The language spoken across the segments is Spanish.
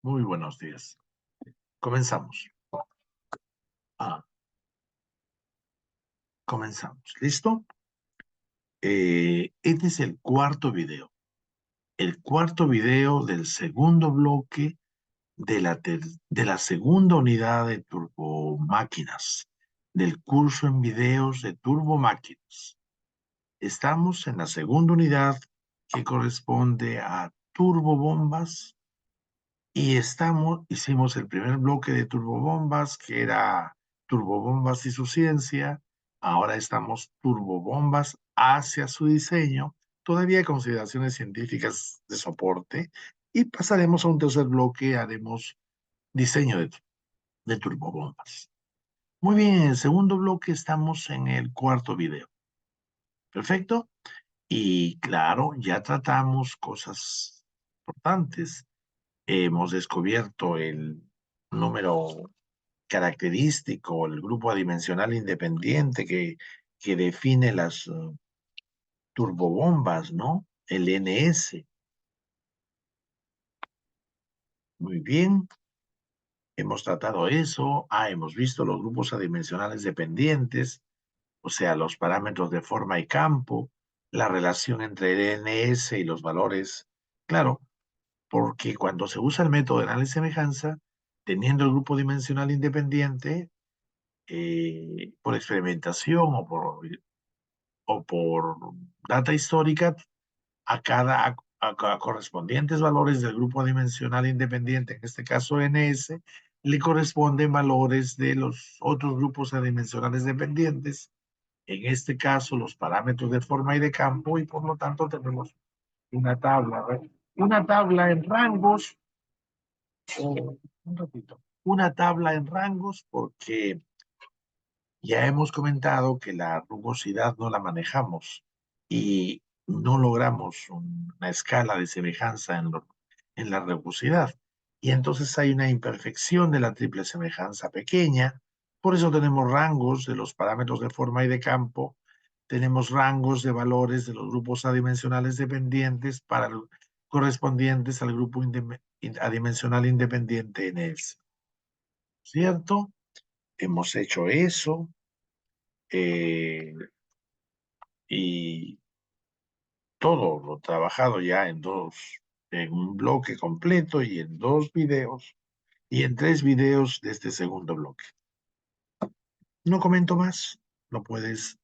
Muy buenos días. Comenzamos. Ah, comenzamos. ¿Listo? Este es el cuarto video. El cuarto video del segundo bloque de la segunda unidad de turbomáquinas, del curso en videos de turbomáquinas. Estamos en la segunda unidad que corresponde a turbobombas y hicimos el primer bloque de turbobombas, que era turbobombas y su ciencia. Ahora estamos turbobombas hacia su diseño. Todavía hay consideraciones científicas de soporte. Y pasaremos a un tercer bloque, haremos diseño de turbobombas. Muy bien, en el segundo bloque estamos en el cuarto video. Perfecto. Y claro, ya tratamos cosas importantes. Hemos descubierto el número característico, el grupo adimensional independiente que define las turbobombas, ¿no? El NS. Muy bien, hemos tratado eso. Hemos visto los grupos adimensionales dependientes, o sea, los parámetros de forma y campo, la relación entre el NS y los valores. Claro, porque cuando se usa el método de análisis de semejanza, teniendo el grupo dimensional independiente, por experimentación o por data histórica, a correspondientes valores del grupo dimensional independiente, en este caso NS, le corresponden valores de los otros grupos adimensionales dependientes, en este caso los parámetros de forma y de campo, y por lo tanto tenemos una tabla, ¿verdad? Una tabla en rangos, un ratito, una tabla en rangos porque ya hemos comentado que la rugosidad no la manejamos y no logramos una escala de semejanza en la rugosidad. Y entonces hay una imperfección de la triple semejanza pequeña. Por eso tenemos rangos de los parámetros de forma y de campo. Tenemos rangos de valores de los grupos adimensionales dependientes correspondientes al grupo adimensional independiente en S. ¿Cierto? Hemos hecho eso. eh, y todo lo trabajado ya en un bloque completo y en dos videos y en tres videos de este segundo bloque. No comento más, no puedes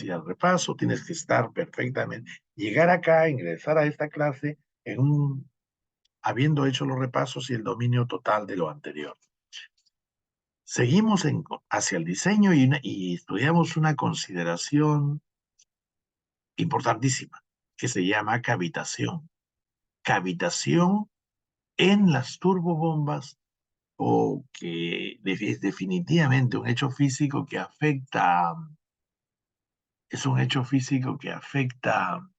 ir al repaso, tienes que estar perfectamente, llegar acá, ingresar a esta clase habiendo hecho los repasos y el dominio total de lo anterior. Seguimos hacia el diseño y estudiamos una consideración importantísima que se llama cavitación. Cavitación en las turbobombas o que es definitivamente un hecho físico que afecta, es un hecho físico que afecta,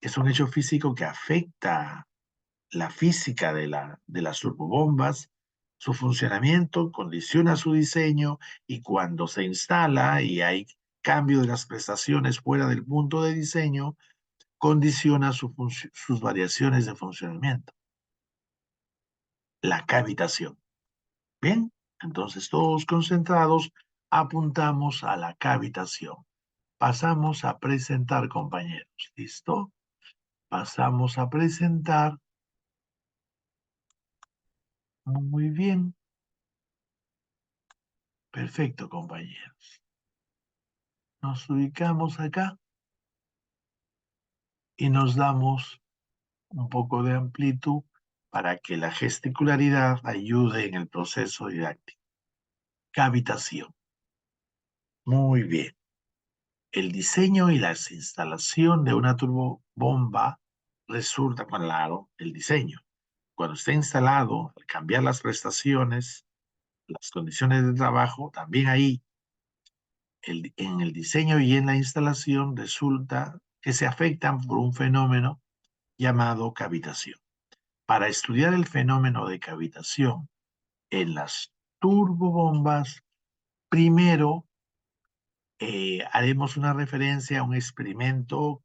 es un hecho físico que afecta la física de las turbobombas, su funcionamiento, condiciona su diseño y cuando se instala y hay cambio de las prestaciones fuera del punto de diseño, condiciona sus variaciones de funcionamiento, la cavitación. Bien, entonces todos concentrados apuntamos a la cavitación. Pasamos a presentar, compañeros. ¿Listo? Pasamos a presentar. Muy bien. Perfecto, compañeros. Nos ubicamos acá y nos damos un poco de amplitud para que la gesticularidad ayude en el proceso didáctico. Cavitación. Muy bien. El diseño y la instalación de una turbobomba resulta, claro, el diseño. Cuando esté instalado, al cambiar las prestaciones, las condiciones de trabajo, también ahí, en el diseño y en la instalación, resulta que se afectan por un fenómeno llamado cavitación. Para estudiar el fenómeno de cavitación en las turbobombas, primero haremos una referencia a un experimento,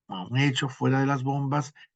a un hecho fuera de las bombas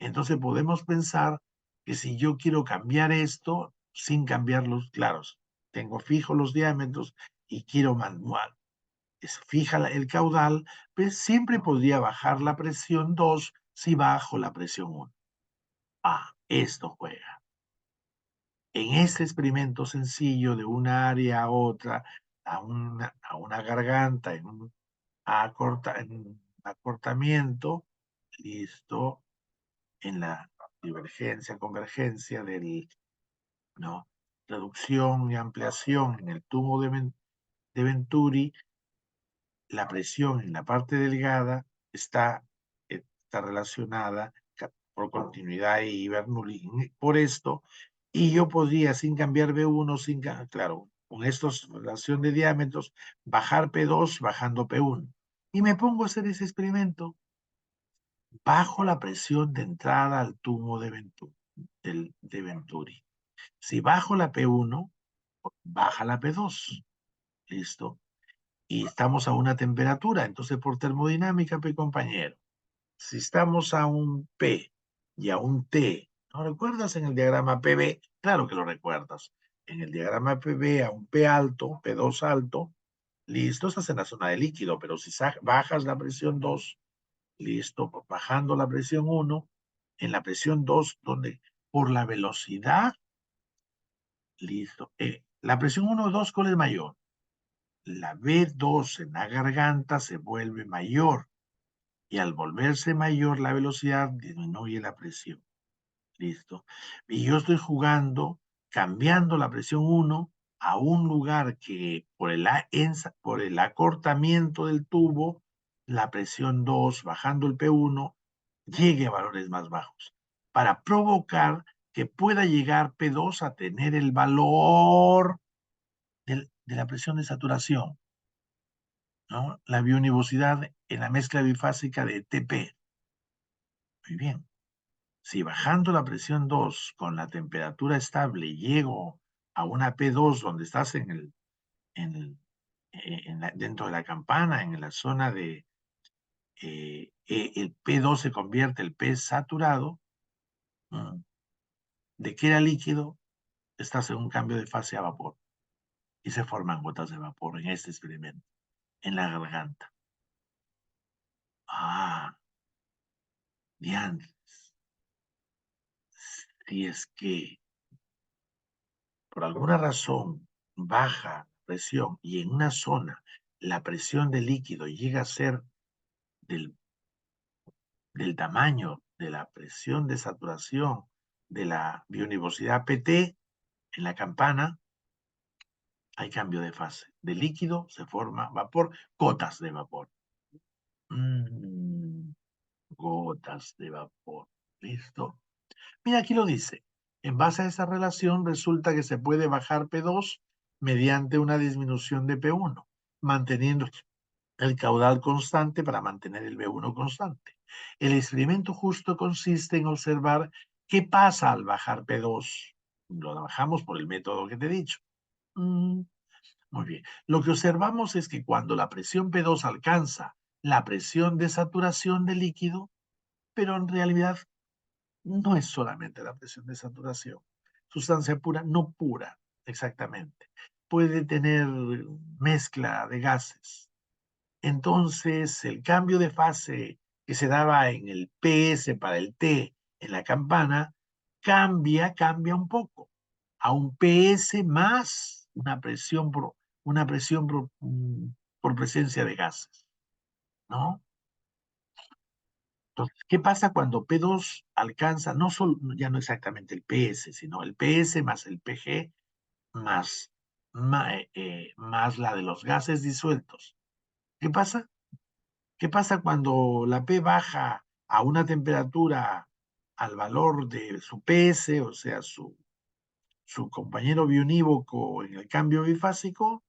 Entonces podemos pensar que si yo quiero cambiar esto sin cambiarlos, claro, tengo fijos los diámetros y quiero manual, fija el caudal, pues siempre podría bajar la presión 2 si bajo la presión 1. Ah, esto juega. En este experimento sencillo de una área a otra, a una garganta, en un acortamiento, listo, en la divergencia, convergencia ¿no? Reducción y ampliación en el tubo de Venturi, la presión en la parte delgada está relacionada por continuidad y Bernoulli por esto, y yo podría, sin cambiar B1, claro, con esta relación de diámetros, bajar P2 bajando P1. Y me pongo a hacer ese experimento. Bajo la presión de entrada al tubo de Venturi. Si bajo la P1, baja la P2. ¿Listo? Y estamos a una temperatura. Entonces, por termodinámica, compañero, si estamos a un P y a un T, ¿no recuerdas en el diagrama PB? Claro que lo recuerdas. En el diagrama PB a un P alto, P2 alto, listo, estás en la zona de líquido, pero si bajas la presión 2, listo, bajando la presión 1, en la presión 2, donde por la velocidad, listo, la presión 1 o 2, ¿cuál es mayor? La B2 en la garganta se vuelve mayor y al volverse mayor la velocidad disminuye la presión. ¿Listo? Y yo estoy jugando, cambiando la presión 1 a un lugar que por el acortamiento del tubo, la presión 2, bajando el P1, llegue a valores más bajos, para provocar que pueda llegar P2 a tener el valor de la presión de saturación, ¿no? La bionivosidad en la mezcla bifásica de TP. Muy bien. Si bajando la presión 2 con la temperatura estable llego a una P2 donde estás en el- dentro de la campana, en la zona el P2 se convierte, el P saturado, ¿no? De que era líquido, estás en un cambio de fase a vapor y se forman gotas de vapor en este experimento, en la garganta. Ah, diantres. Si es que por alguna razón baja presión y en una zona la presión del líquido llega a ser del, del tamaño de la presión de saturación de la bionivosidad PT en la campana, hay cambio de fase. De líquido se forma vapor, gotas de vapor. Mm, gotas de vapor. ¿Listo? Mira, aquí lo dice. En base a esa relación, resulta que se puede bajar P2 mediante una disminución de P1, manteniendo el caudal constante para mantener el B1 constante. El experimento justo consiste en observar qué pasa al bajar P2. Lo bajamos por el método que te he dicho. Mm, muy bien. Lo que observamos es que cuando la presión P2 alcanza la presión de saturación del líquido, pero en realidad no es solamente la presión de saturación. Sustancia pura, no pura, exactamente. Puede tener mezcla de gases. Entonces, el cambio de fase que se daba en el PS para el T en la campana, cambia un poco a un PS más una presión por presencia de gases, ¿no? Entonces, ¿qué pasa cuando P2 alcanza no solo, ya no exactamente el PS, sino el PS más el PG más, más la de los gases disueltos? ¿Qué pasa? ¿Qué pasa cuando la P baja a una temperatura al valor de su PS, o sea, su compañero bionívoco en el cambio bifásico?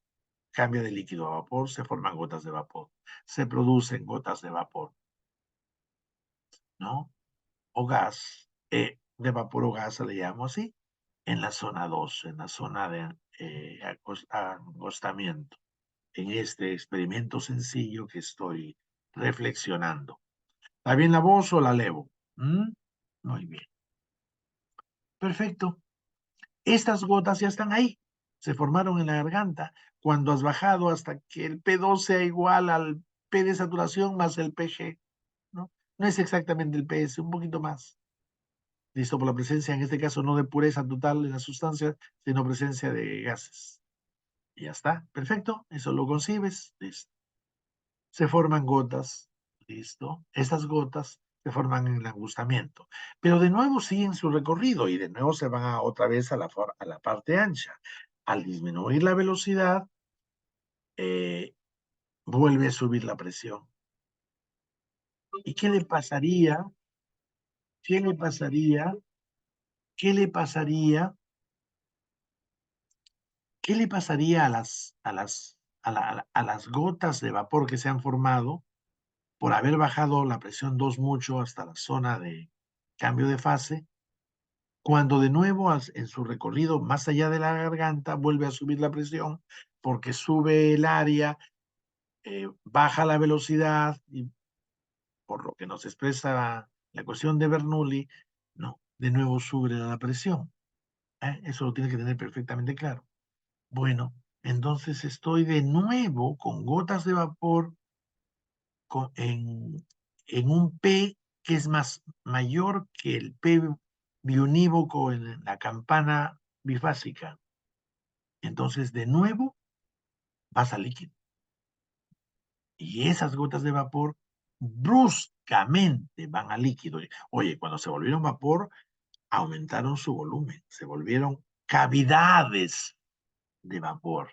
Cambia de líquido a vapor, se forman gotas de vapor, se producen gotas de vapor, ¿no? O gas, de vapor o gas se le llamo así, en la zona 2, en la zona de acostamiento, en este experimento sencillo que estoy reflexionando. ¿Está bien la voz o la levo? ¿Mm? Muy bien. Perfecto. Estas gotas ya están ahí. Se formaron en la garganta. Cuando has bajado hasta que el P2 sea igual al P de saturación más el PG, ¿no? No es exactamente el PS, un poquito más. Listo, por la presencia, en este caso, no de pureza total de la sustancia, sino presencia de gases. Y ya está, perfecto, eso lo concibes, listo. Se forman gotas, listo. Estas gotas se forman en el angustamiento, pero de nuevo siguen su recorrido y de nuevo se van otra vez a la parte ancha. Al disminuir la velocidad, eh, vuelve a subir la presión. ¿Y qué le pasaría? ¿Qué le pasaría? ¿Qué le pasaría? ¿Qué le pasaría a las gotas de vapor que se han formado por haber bajado la presión 2 mucho hasta la zona de cambio de fase, cuando de nuevo en su recorrido más allá de la garganta vuelve a subir la presión porque sube el área, baja la velocidad y por lo que nos expresa la ecuación de Bernoulli, no, de nuevo sube la presión. Eso lo tiene que tener perfectamente claro. Bueno, entonces estoy de nuevo con gotas de vapor en un P que es mayor que el P biunívoco en la campana bifásica. Entonces, de nuevo, vas al líquido. Y esas gotas de vapor bruscamente van al líquido. Oye, cuando se volvieron vapor, aumentaron su volumen, se volvieron cavidades de vapor.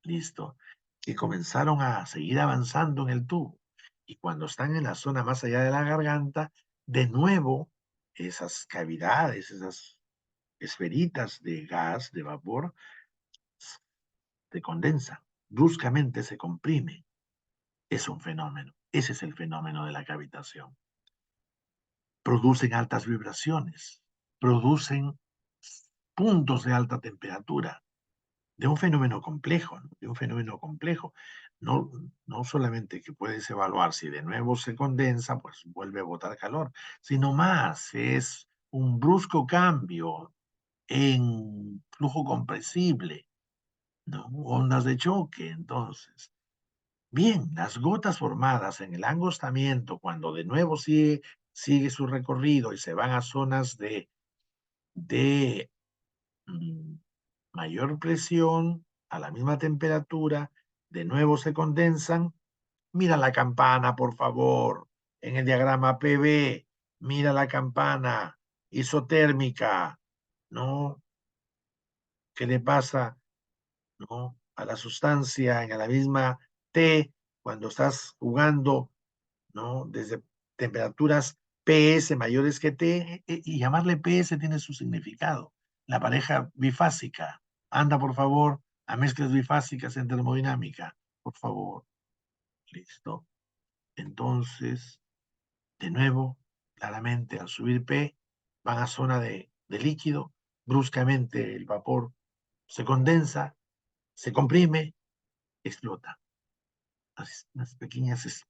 Listo, que comenzaron a seguir avanzando en el tubo. Y cuando están en la zona más allá de la garganta, de nuevo, esas cavidades, esas esferitas de gas, de vapor, se condensan, bruscamente se comprime. Es un fenómeno. Ese es el fenómeno de la cavitación. Producen altas vibraciones, producen puntos de alta temperatura, de un fenómeno complejo, ¿no? De un fenómeno complejo. No, no solamente que puedes evaluar si de nuevo se condensa, pues vuelve a botar calor, sino más, es un brusco cambio en flujo compresible, ¿no? Ondas de choque, entonces. Bien, las gotas formadas en el angostamiento, cuando de nuevo sigue su recorrido y se van a zonas de mm, mayor presión, a la misma temperatura, de nuevo se condensan. Mira la campana, por favor, en el diagrama PB, mira la campana isotérmica, ¿no? ¿Qué le pasa, ¿no? A la sustancia en la misma T cuando estás jugando, ¿no? Desde temperaturas PS mayores que T, y llamarle PS tiene su significado. La pareja bifásica. Anda, por favor, a mezclas bifásicas en termodinámica. Por favor. Listo. Entonces, de nuevo, claramente, al subir P, van a zona de líquido. Bruscamente el vapor se condensa, se comprime, explota. Las pequeñas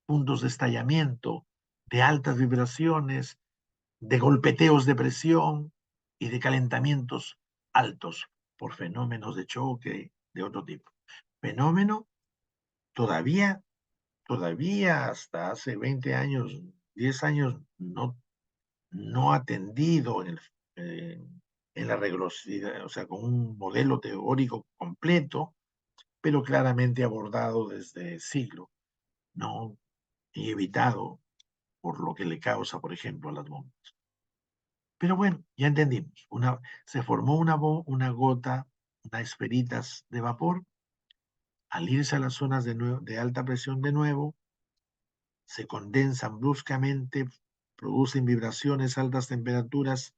puntos de estallamiento, de altas vibraciones, de golpeteos de presión y de calentamientos altos por fenómenos de choque de otro tipo. Fenómeno todavía hasta hace 20 años, 10 años, no atendido en la rigurosidad, o sea, con un modelo teórico completo, pero claramente abordado desde siglo, ¿no? Y evitado por lo que le causa, por ejemplo, a las bombas. Pero bueno, ya entendimos. Se formó una gota, unas esferitas de vapor. Al irse a las zonas de alta presión de nuevo, se condensan bruscamente, producen vibraciones, altas temperaturas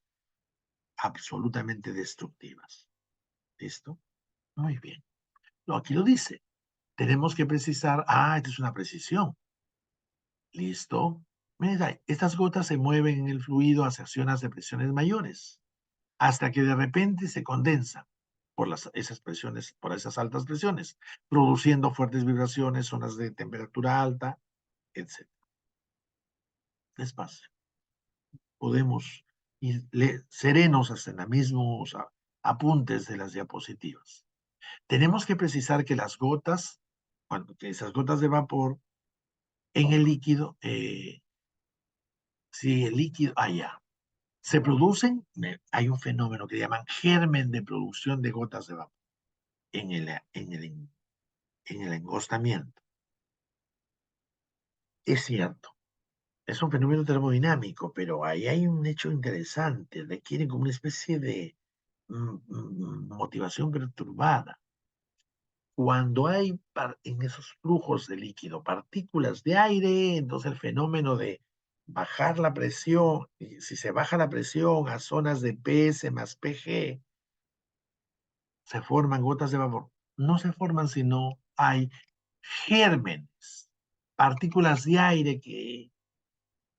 absolutamente destructivas. ¿Listo? Muy bien. Aquí lo dice. Tenemos que precisar, esta es una precisión. ¿Listo? Mira, estas gotas se mueven en el fluido hacia zonas de presiones mayores, hasta que de repente se condensan por esas presiones, por esas altas presiones, produciendo fuertes vibraciones, zonas de temperatura alta, etc. Despacio. podemos ir serenos hasta en los mismos apuntes de las diapositivas. Tenemos que precisar que las gotas, cuando esas gotas de vapor en el líquido, si el líquido, ya, se producen, hay un fenómeno que llaman germen de producción de gotas de vapor en el engostamiento. Es cierto, es un fenómeno termodinámico, pero ahí hay un hecho interesante, requiere como una especie de motivación perturbada. Cuando hay en esos flujos de líquido partículas de aire, entonces el fenómeno de bajar la presión, y si se baja la presión a zonas de PS más PG, se forman gotas de vapor. No se forman si no hay gérmenes, partículas de aire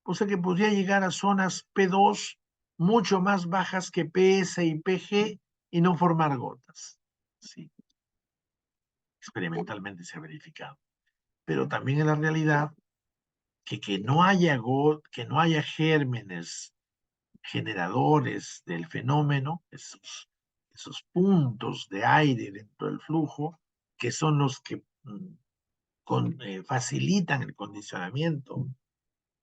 o sea que podría llegar a zonas P2 mucho más bajas que PS y PG y no formar gotas. Sí, experimentalmente se ha verificado. Pero también en la realidad que no haya gérmenes generadores del fenómeno, esos puntos de aire dentro del flujo, que son los que facilitan el condicionamiento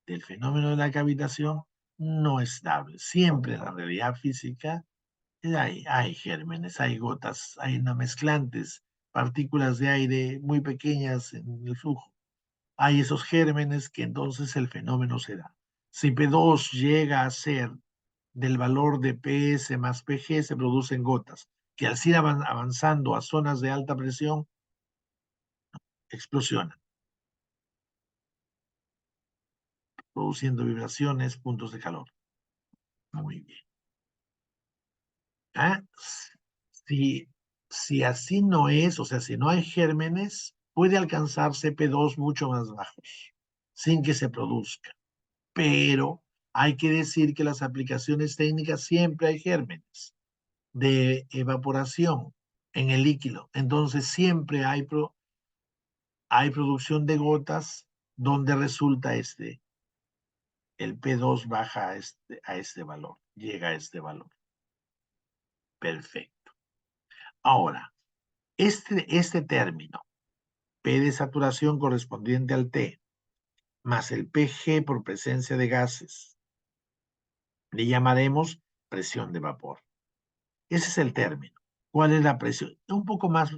del fenómeno de la cavitación, no es estable. Siempre en la realidad física hay gérmenes, hay gotas, hay mezclantes, partículas de aire muy pequeñas en el flujo. Hay esos gérmenes que entonces el fenómeno se da. Si P2 llega a ser del valor de PS más PG, se producen gotas, que al ir avanzando a zonas de alta presión, explosionan, produciendo vibraciones, puntos de calor. Muy bien. ¿Ah? Si, si así no es, o sea, si no hay gérmenes, puede alcanzarse P2 mucho más bajos, sin que se produzca. Pero hay que decir que las aplicaciones técnicas siempre hay gérmenes de evaporación en el líquido. Entonces siempre hay producción de gotas donde resulta el P2 baja a este valor, llega a este valor. Perfecto. Ahora, este término, P de saturación correspondiente al T, más el PG por presencia de gases, le llamaremos presión de vapor. Ese es el término. ¿Cuál es la presión? Un poco más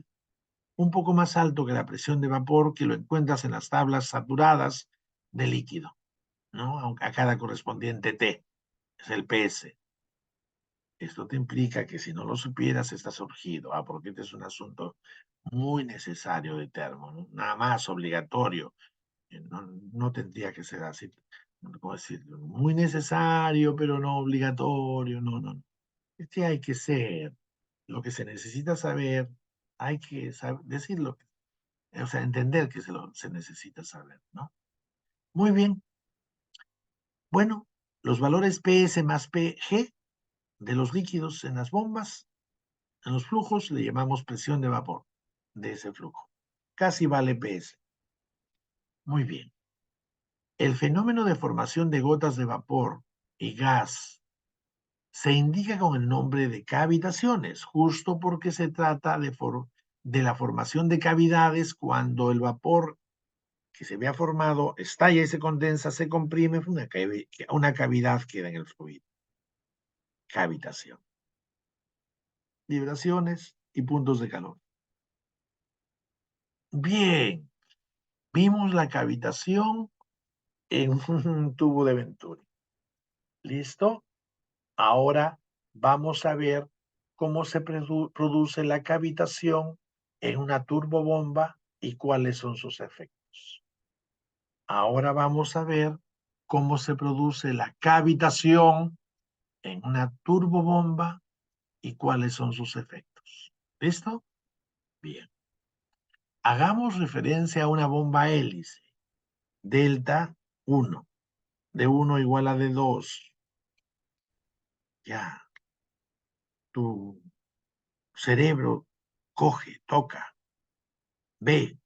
alto que la presión de vapor que lo encuentras en las tablas saturadas de líquido, ¿no? A cada correspondiente T, es el PS. Esto te implica que si no lo supieras, estás surgido, porque este es un asunto muy necesario de termo, ¿no? Nada más obligatorio. No tendría que ser así, ¿cómo decirlo? Muy necesario, pero no obligatorio, no. Este hay que ser, lo que se necesita saber, hay que decirlo, o sea, entender que se necesita saber, ¿no? Muy bien. Bueno, los valores PS más PG de los líquidos en las bombas, en los flujos, le llamamos presión de vapor de ese flujo. Casi vale PS. Muy bien. El fenómeno de formación de gotas de vapor y gas se indica con el nombre de cavitaciones, justo porque se trata de la formación de cavidades cuando el vapor que se había formado estalla y se condensa, se comprime, una cavidad queda en el fluido. Cavitación. Vibraciones y puntos de calor. Bien, vimos la cavitación en un tubo de Venturi. ¿Listo? Ahora vamos a ver cómo se produce la cavitación en una turbobomba y cuáles son sus efectos. Ahora vamos a ver cómo se produce la cavitación en una turbobomba y cuáles son sus efectos. ¿Listo? Bien. Hagamos referencia a una bomba hélice, delta 1, de 1 igual a de 2. Ya, tu cerebro coge, toca, ve,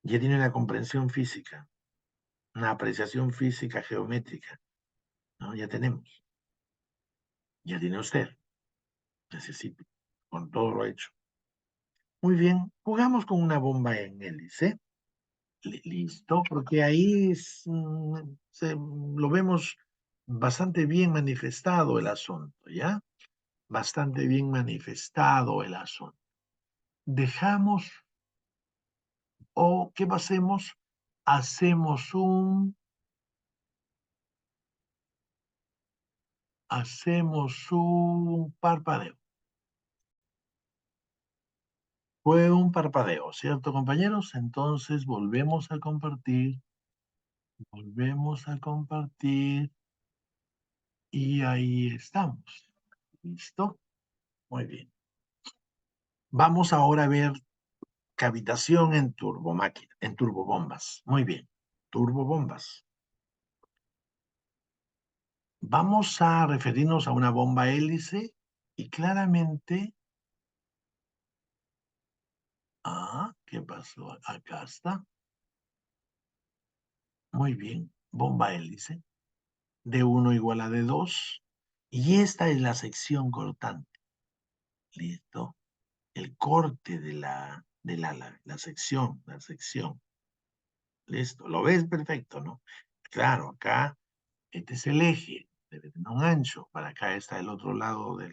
ya tiene una comprensión física. una apreciación física geométrica, ¿no? Ya tenemos, ya tiene usted, necesito, con todo lo hecho. Muy bien, jugamos con una bomba en hélice. Listo, porque ahí lo vemos bastante bien manifestado el asunto, ¿ya? Bastante bien manifestado el asunto. Dejamos, o ¿qué hacemos? Hacemos un parpadeo. Fue un parpadeo, ¿cierto, compañeros? Entonces volvemos a compartir y ahí estamos. ¿Listo? Muy bien. Vamos ahora a ver cavitación en turbomáquina, en turbobombas. Muy bien, turbobombas. Vamos a referirnos a una bomba hélice y claramente... ¿qué pasó? Acá está. Muy bien, bomba hélice. D1 igual a D2. Y esta es la sección cortante. Listo. El corte del ala, la sección. Listo. ¿Lo ves? Perfecto, ¿no? Claro, acá este es el eje, debe tener un ancho. Para acá está el otro lado de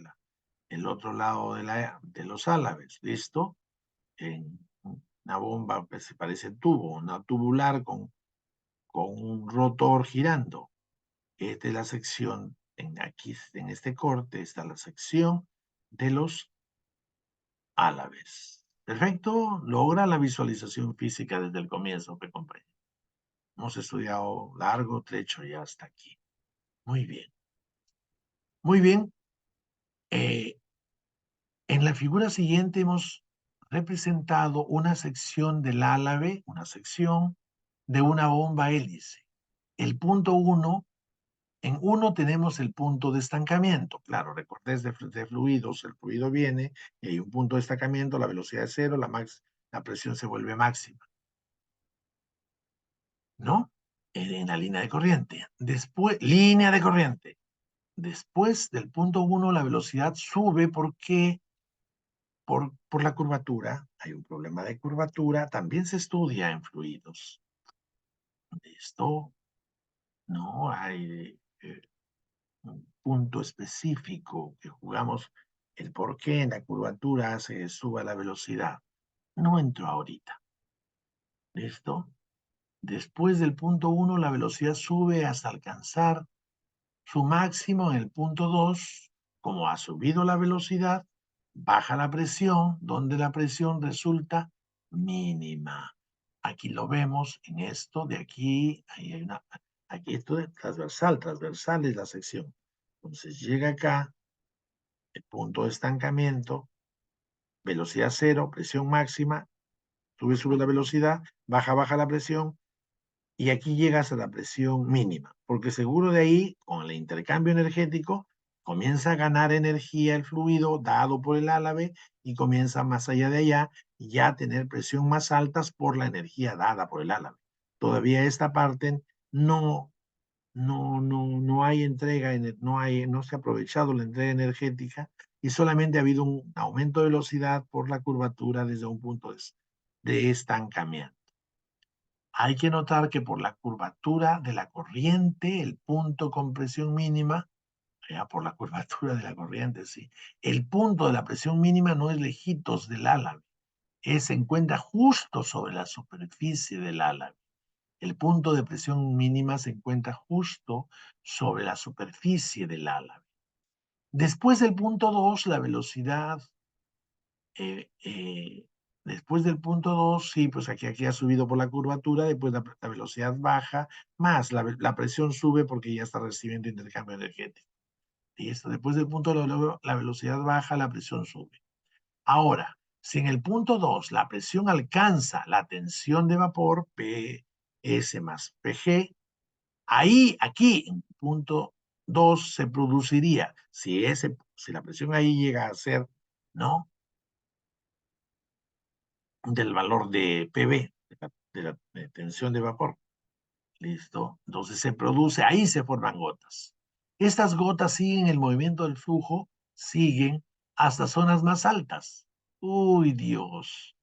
los álabes. ¿Listo? En una bomba que se parece tubo, una tubular con un rotor girando. Esta es la sección, aquí en este corte está la sección de los álabes. Perfecto, logra la visualización física desde el comienzo, que compañero. Hemos estudiado largo trecho ya hasta aquí. Muy bien. Muy bien. Eh, en la figura siguiente hemos representado una sección del álave, una sección de una bomba hélice. El punto 1, en 1 tenemos el punto de estancamiento. Claro, recordés de fluidos, el fluido viene y hay un punto de estancamiento, la velocidad es cero, la presión se vuelve máxima, ¿no? En la línea de corriente. Después, línea de corriente. Después del punto 1, la velocidad sube porque por la curvatura, hay un problema de curvatura, también se estudia en fluidos. Esto no hay un punto específico que jugamos el por qué en la curvatura hace que suba la velocidad. No entro ahorita. ¿Listo? Después del punto 1, la velocidad sube hasta alcanzar su máximo en el punto 2. Como ha subido la velocidad, baja la presión, donde la presión resulta mínima. Aquí lo vemos en esto, de aquí, ahí hay aquí esto es transversal es la sección. Entonces llega acá, el punto de estancamiento, velocidad cero, presión máxima, sube la velocidad, baja la presión, y aquí llegas a la presión mínima, porque seguro de ahí, con el intercambio energético, comienza a ganar energía el fluido dado por el álave y comienza más allá de allá ya a tener presión más altas por la energía dada por el álave. Todavía esta parte no hay entrega, no se ha aprovechado la entrega energética y solamente ha habido un aumento de velocidad por la curvatura desde un punto de estancamiento. Hay que notar que por la curvatura de la corriente, el punto con presión mínima, ya por la curvatura de la corriente, sí, el punto de la presión mínima no es lejitos del álave, se encuentra justo sobre la superficie del álave. El punto de presión mínima se encuentra justo sobre la superficie del álave. Después del punto 2, la velocidad eh, eh, después del punto 2, sí, pues aquí ha subido por la curvatura, después la velocidad baja, más la presión sube porque ya está recibiendo intercambio energético. Y esto, después del punto la velocidad baja, la presión sube. Ahora, si en el punto 2 la presión alcanza la tensión de vapor, PS más PG, aquí, en punto 2 se produciría, si la presión ahí llega a ser, ¿no? Del valor de PV, de tensión de vapor. ¿Listo? Entonces se produce, ahí se forman gotas. Estas gotas siguen el movimiento del flujo, siguen hasta zonas más altas. Uy, Dios.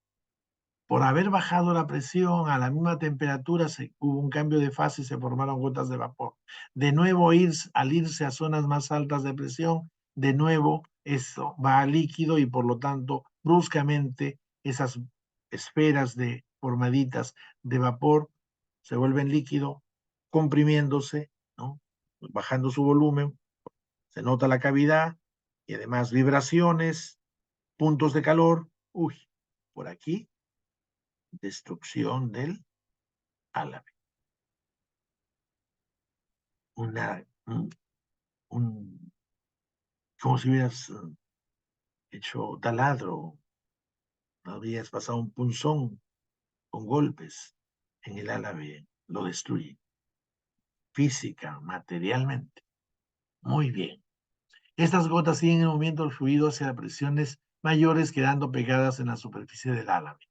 Por haber bajado la presión a la misma temperatura, hubo un cambio de fase y se formaron gotas de vapor. De nuevo, al irse a zonas más altas de presión, de nuevo eso va a líquido y por lo tanto, bruscamente, esas esferas de formaditas de vapor se vuelven líquido, comprimiéndose, ¿no? Bajando su volumen, se nota la cavidad y además vibraciones, puntos de calor. Uy, por aquí destrucción del álave. Un, un, como si hubieras hecho taladro, habrías pasado un punzón con golpes en el álave, lo destruye física, materialmente. Muy bien. Estas gotas siguen el movimiento del fluido hacia las presiones mayores, quedando pegadas en la superficie del álave.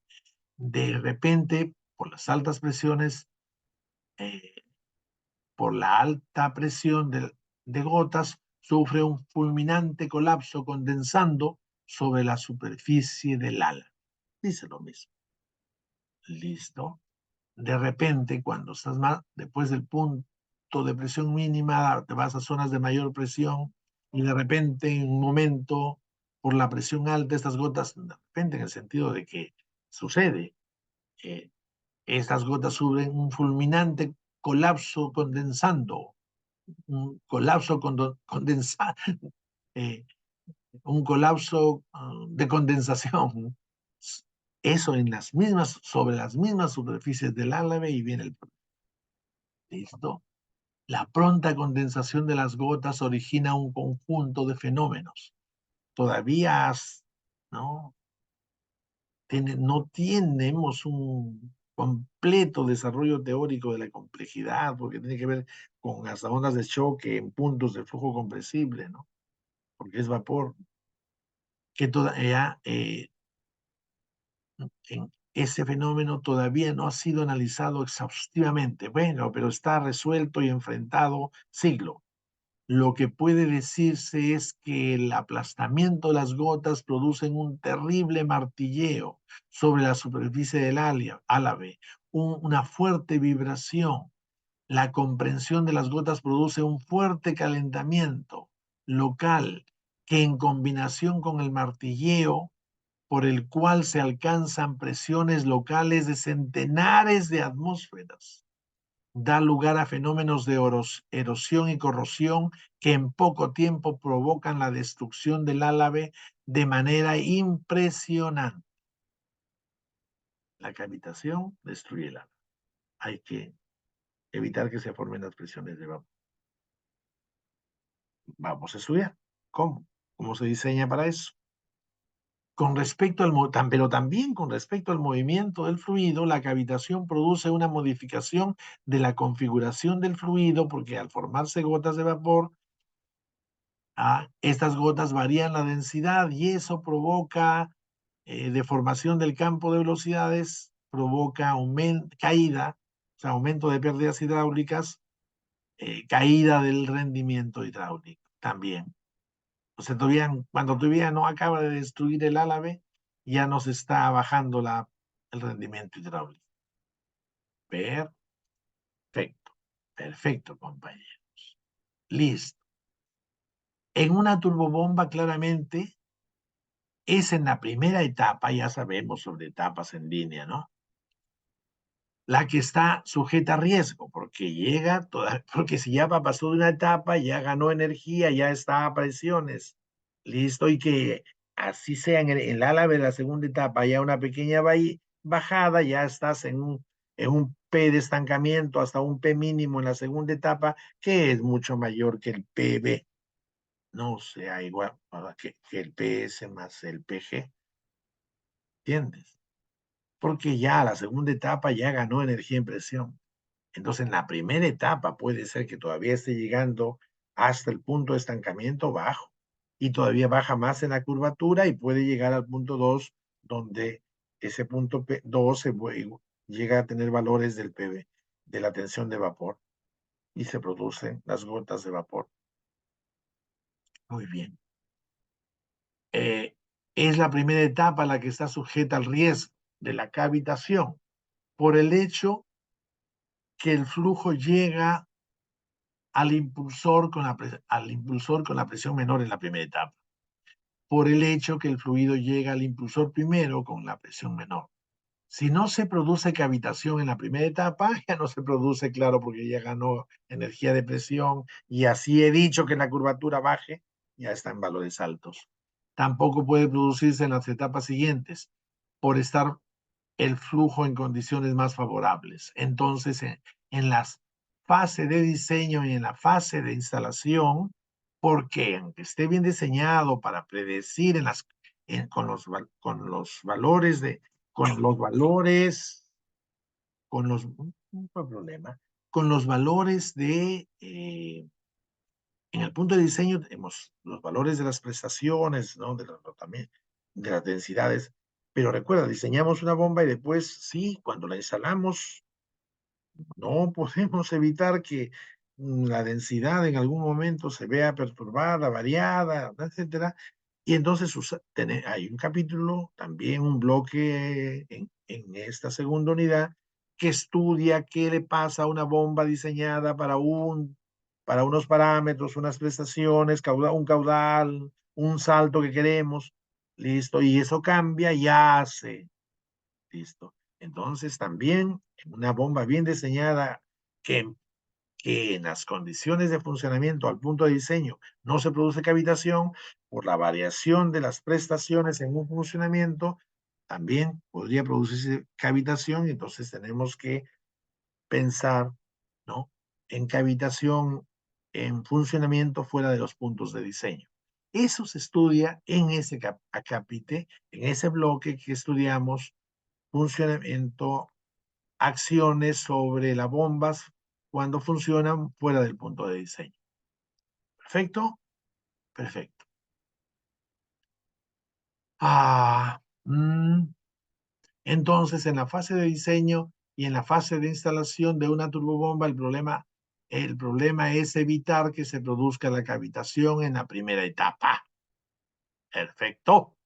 De repente, por las altas presiones, eh, por la alta presión de gotas, sufre un fulminante colapso condensando sobre la superficie del ala. Dice lo mismo. Listo. De repente, cuando estás más después del punto de presión mínima, te vas a zonas de mayor presión y de repente, en un momento, por la presión alta, estas gotas, de repente, en el sentido de que sucede, eh, estas gotas sufren un fulminante colapso condensando un colapso condensado, eh, un colapso de condensación. Eso en las mismas, sobre las mismas superficies del álave y viene el listo. La pronta condensación de las gotas origina un conjunto de fenómenos. Todavía ¿no? No tenemos un completo desarrollo teórico de la complejidad, porque tiene que ver con las ondas de choque en puntos de flujo compresible, ¿no? Porque es vapor, que todavía en ese fenómeno todavía no ha sido analizado exhaustivamente. Bueno, pero está resuelto y enfrentado siglo. Lo que puede decirse es que el aplastamiento de las gotas produce un terrible martilleo sobre la superficie del álave, una fuerte vibración. La comprensión de las gotas produce un fuerte calentamiento local que en combinación con el martilleo por el cual se alcanzan presiones locales de centenares de atmósferas, da lugar a fenómenos de erosión y corrosión que en poco tiempo provocan la destrucción del álave de manera impresionante. La cavitación destruye el álave. Hay que evitar que se formen las presiones de vapor. Vamos a estudiar. ¿Cómo? ¿Cómo se diseña para eso? Con respecto pero también con respecto al movimiento del fluido, la cavitación produce una modificación de la configuración del fluido porque al formarse gotas de vapor, estas gotas varían la densidad y eso provoca deformación del campo de velocidades, provoca caída, o sea, aumento de pérdidas hidráulicas, caída del rendimiento hidráulico también. O sea, cuando todavía no acaba de destruir el álave, ya nos está bajando el rendimiento hidráulico. Perfecto, perfecto, compañeros. Listo. En una turbobomba, claramente, es en la primera etapa, ya sabemos sobre etapas en línea, ¿no? La que está sujeta a riesgo, porque porque si ya pasó de una etapa, ya ganó energía, ya está a presiones, listo, y que así sea en el álave de la segunda etapa, ya una pequeña bajada, ya estás en un P de estancamiento hasta un P mínimo en la segunda etapa, que es mucho mayor que el PB, no sea igual que el PS más el PG, ¿entiendes? Porque ya la segunda etapa ya ganó energía en presión. Entonces, en la primera etapa puede ser que todavía esté llegando hasta el punto de estancamiento bajo y todavía baja más en la curvatura y puede llegar al punto 2, donde ese punto 2 llega a tener valores del PB. de la tensión de vapor y se producen las gotas de vapor. Muy bien. Es la primera etapa la que está sujeta al riesgo de la cavitación por el hecho que el flujo llega al impulsor con la presión menor en la primera etapa, por el hecho que el fluido llega al impulsor primero con la presión menor. Si no se produce cavitación en la primera etapa, ya no se produce, claro, porque ya ganó energía de presión y así he dicho que la curvatura baje, ya está en valores altos. Tampoco puede producirse en las etapas siguientes por estar el flujo en condiciones más favorables. Entonces, en las fases de diseño y en la fase de instalación, porque aunque esté bien diseñado para predecir con los valores no hay problema, con los valores en el punto de diseño tenemos los valores de las prestaciones, ¿no? También de las densidades, pero recuerda, diseñamos una bomba y después, sí, cuando la instalamos, no podemos evitar que la densidad en algún momento se vea perturbada, variada, etcétera. Y entonces hay un capítulo, también un bloque en esta segunda unidad, que estudia qué le pasa a una bomba diseñada para unos parámetros, unas prestaciones, un caudal, un salto que queremos, listo, y eso cambia y hace, listo. Entonces también una bomba bien diseñada que en las condiciones de funcionamiento al punto de diseño no se produce cavitación por la variación de las prestaciones en un funcionamiento, también podría producirse cavitación y entonces tenemos que pensar, ¿no? En cavitación en funcionamiento fuera de los puntos de diseño. Eso se estudia en ese acápite, en ese bloque que estudiamos funcionamiento, acciones sobre las bombas cuando funcionan fuera del punto de diseño. ¿Perfecto? Perfecto. Ah, entonces, en la fase de diseño y en la fase de instalación de una turbobomba, el problema es evitar que se produzca la cavitación en la primera etapa. Perfecto.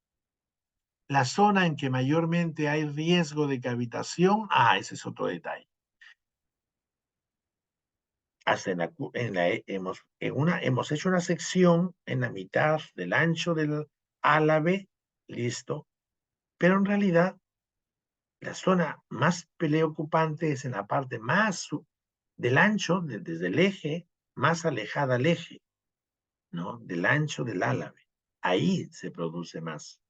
La zona en que mayormente hay riesgo de cavitación, ese es otro detalle. Hasta hemos hecho una sección en la mitad del ancho del álave, listo, pero en realidad la zona más preocupante es en la parte más del ancho, desde el eje, más alejada al eje, ¿no? Del ancho del álave. Ahí se produce más.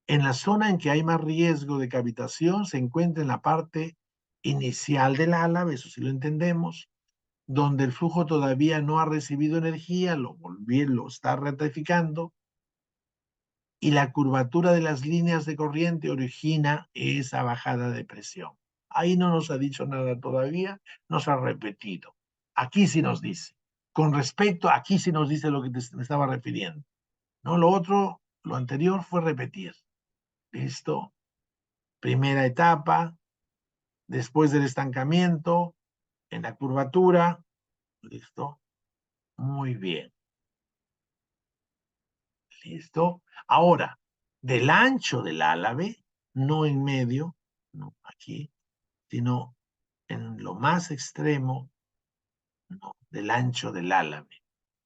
En la zona en que hay más riesgo de cavitación se encuentra en la parte inicial del álave, eso sí lo entendemos, donde el flujo todavía no ha recibido energía, lo está ratificando, y la curvatura de las líneas de corriente origina esa bajada de presión. Ahí no nos ha dicho nada todavía, nos ha repetido. Aquí sí nos dice. Con respecto, aquí sí nos dice lo que me estaba refiriendo. ¿No? Lo otro, lo anterior fue repetir. ¿Listo? Primera etapa, después del estancamiento, en la curvatura. ¿Listo? Muy bien. ¿Listo? Ahora, del ancho del álave, no en medio, no aquí, sino en lo más extremo, ¿no? Del ancho del álave.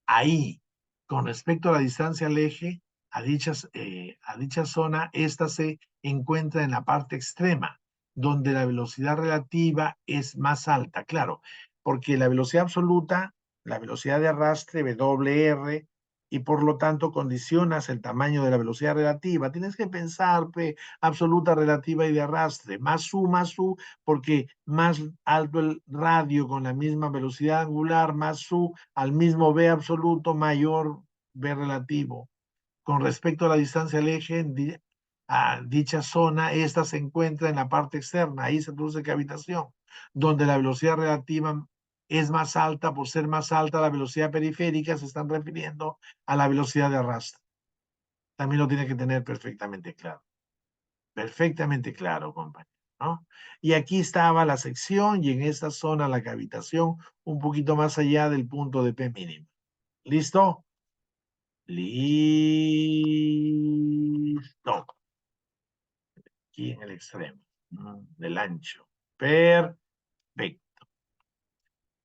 Ahí, con respecto a la distancia al eje, a dicha zona, esta se encuentra en la parte extrema, donde la velocidad relativa es más alta, claro, porque la velocidad absoluta, la velocidad de arrastre, WR, y por lo tanto condicionas el tamaño de la velocidad relativa. Tienes que pensar, absoluta, relativa y de arrastre, más U, porque más alto el radio con la misma velocidad angular, más U al mismo B absoluto, mayor B relativo. Con respecto a la distancia al eje, a dicha zona, esta se encuentra en la parte externa, ahí se produce cavitación, donde la velocidad relativa es más alta, por ser más alta la velocidad periférica, se están refiriendo a la velocidad de arrastre. También lo tiene que tener perfectamente claro. Perfectamente claro, compañero. ¿no? Y aquí estaba la sección y en esta zona la cavitación un poquito más allá del punto de P mínimo. ¿Listo? Listo. Aquí en el extremo del ancho. Perfecto.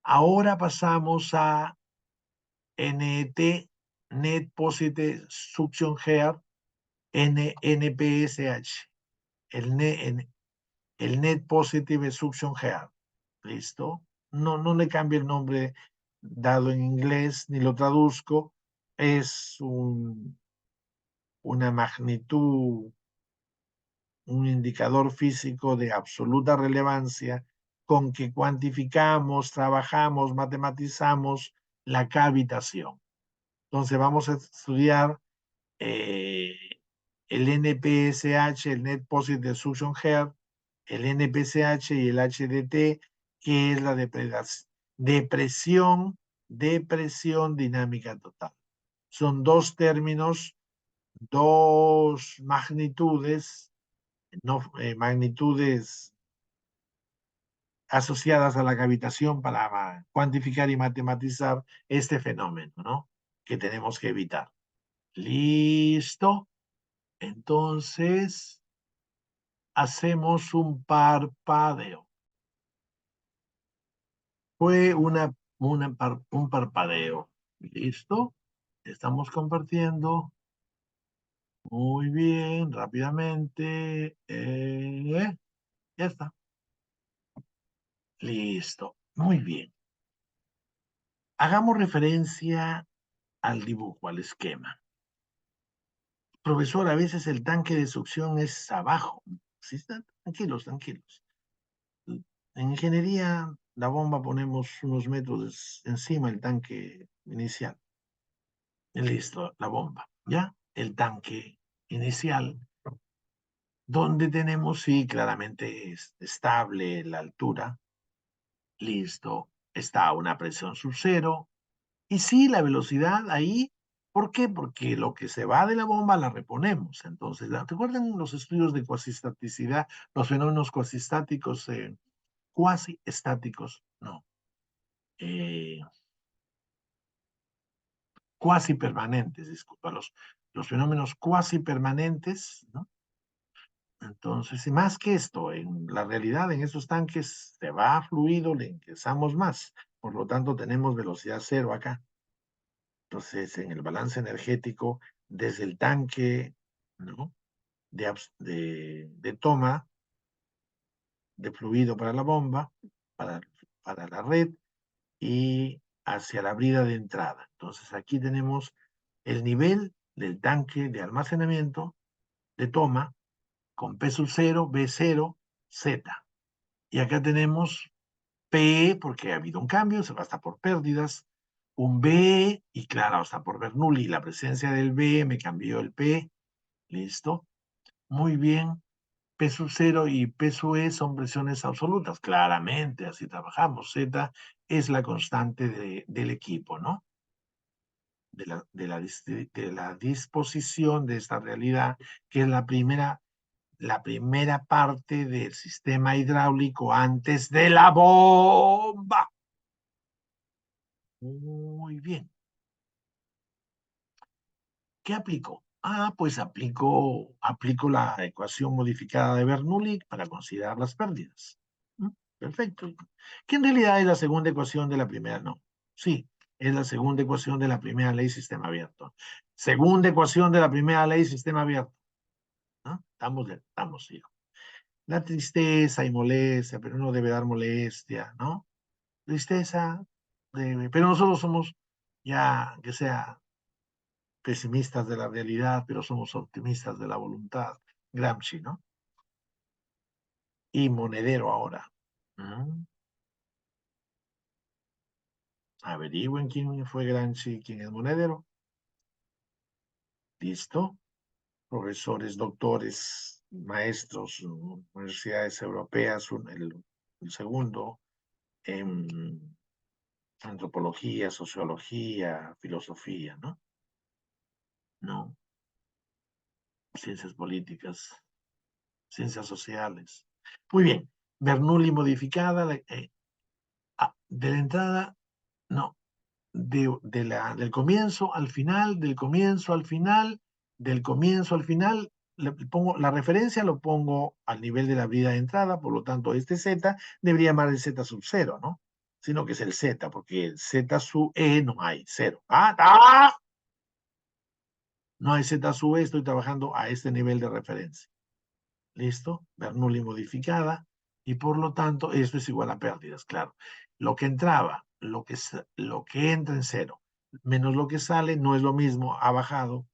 Ahora pasamos a NET, Net Positive Suction Head, NPSH. El Net Positive Suction Head. ¿Listo? No, no le cambio el nombre dado en inglés ni lo traduzco. Es una magnitud, un indicador físico de absoluta relevancia con que cuantificamos, trabajamos, matematizamos la cavitación. Entonces vamos a estudiar eh, el NPSH, el Net Positive Suction Head, el NPSH y el HDT, que es la depresión dinámica total. Son dos términos, dos magnitudes, no, magnitudes asociadas a la cavitación para cuantificar y matematizar este fenómeno, ¿no? Que tenemos que evitar. Listo. Entonces, hacemos un parpadeo. Fue un parpadeo. ¿Listo? Estamos compartiendo. Muy bien, rápidamente. Ya está. Listo. Muy bien. Hagamos referencia al dibujo, al esquema. Profesor, a veces el tanque de succión es abajo. Sí, están tranquilos, tranquilos. En ingeniería, la bomba ponemos unos metros encima del tanque inicial. Listo, la bomba. ¿Ya? El tanque inicial, donde tenemos, sí, claramente es estable la altura. Listo. Está a una presión sub cero. Y sí, la velocidad ahí. ¿Por qué? Porque lo que se va de la bomba la reponemos. Entonces, ¿recuerdan los estudios de cuasistaticidad, los fenómenos cuasistáticos, cuasi estáticos? No. Eh, cuasi permanentes, disculpa, los fenómenos cuasi permanentes, ¿no? Entonces, y más que esto, en la realidad, en esos tanques se va fluido, le ingresamos más, por lo tanto tenemos velocidad cero acá. Entonces, en el balance energético, desde el tanque, ¿no? De toma de fluido para la bomba, para, para la red, y hacia la brida de entrada. Entonces aquí tenemos el nivel del tanque de almacenamiento de toma con P sub 0, B 0, Z. Y acá tenemos P, porque ha habido un cambio, se va hasta por pérdidas, un B, y claro, hasta por Bernoulli, la presencia del B me cambió el P, listo, muy bien. P sub 0 y P sub E son presiones absolutas, claramente, así trabajamos. Z es la constante del equipo, ¿no? De la disposición de esta realidad, que es la primera parte del sistema hidráulico antes de la bomba. Muy bien. ¿Qué aplico? Ah, pues aplico la ecuación modificada de Bernoulli para considerar las pérdidas. ¿Mm? Perfecto. Que en realidad es la segunda ecuación de la primera, no. Sí, es la segunda ecuación de la primera ley sistema abierto. Segunda ecuación de la primera ley sistema abierto. ¿No? Estamos, sí. La tristeza y molestia, pero no debe dar molestia, ¿no? Tristeza debe, pero nosotros somos ya, que sea pesimistas de la realidad, pero somos optimistas de la voluntad. Gramsci, ¿no? Y Monedero ahora. Averigüen quién fue Gramsci, quién es Monedero. Listo. Profesores, doctores, maestros, universidades europeas, el segundo en antropología, sociología, filosofía, ¿no? No, ciencias políticas, ciencias sociales. Muy bien. Bernoulli modificada, de la entrada, no, del comienzo al final, del comienzo al final, del comienzo al final, le pongo la referencia, lo pongo al nivel de la brida de entrada, por lo tanto, este Z debería llamar el Z sub cero, ¿no? Sino que es el Z, porque Z sub E no hay, cero. ¡Ah! ¡Ah! No hay Z sub E, estoy trabajando a este nivel de referencia. ¿Listo? Bernoulli modificada, y por lo tanto, esto es igual a pérdidas, claro. Lo que entraba, lo que entra en cero, menos lo que sale, no es lo mismo, ha bajado,